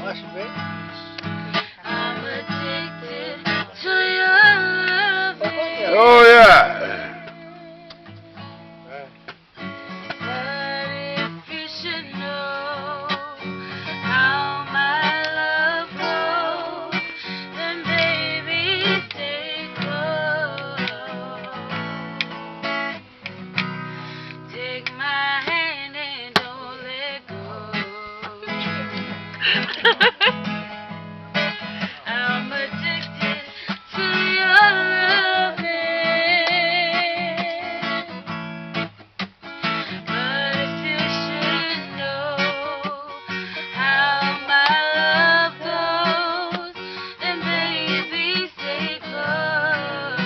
Must be. I'm addicted to your loving. Oh yeah. But if you should know how my love grows, then baby stay close. Take my hand and don't let go. I'm addicted to your loving. But if you should know how my love goes, then baby stay close.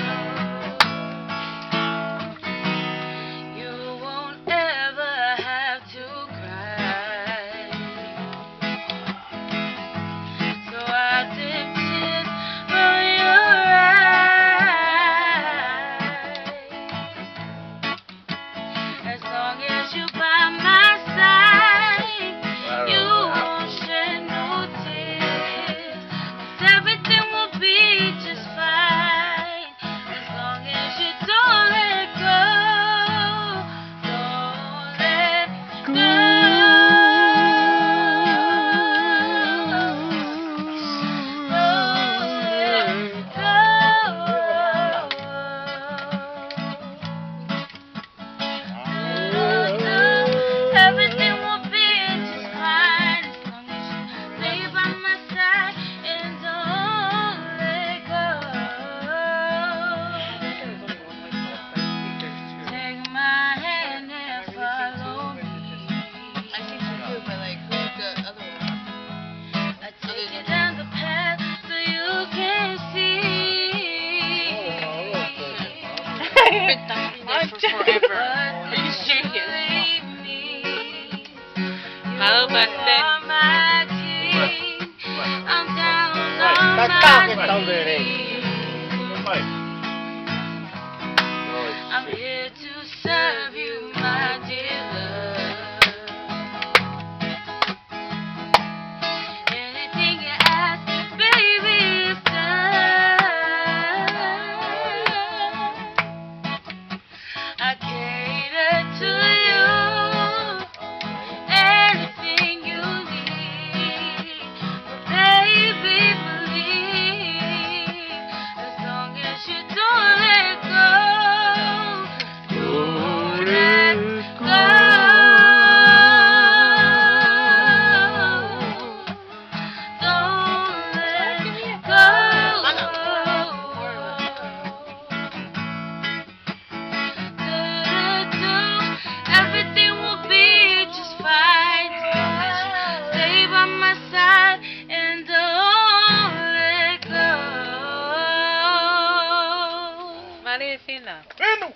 You won't ever have to cry. So I dip tears from your eyes. As long as you by my side, you won't shed no tears. 'Cause everything will be just fine. As long as you don't let go. Don't let go. Everything will be just fine as long as you stay by my side and don't let go. Take my hand and follow me. I think you do, but like, who's the other one? I take you down the path so you can see. You've been talking there for forever. Are you serious? How about that? I'm down Right, on that's my talking down there, knees. Right. I'm here to serve you, my dear love. Anything you ask, baby, is done. I cater to you. Anything you need, but baby, believe. As long as you don't let go. Don't let go. Don't let go. Everything will be just fine as long as you stay by my side and don't let go. Marifina. Ano?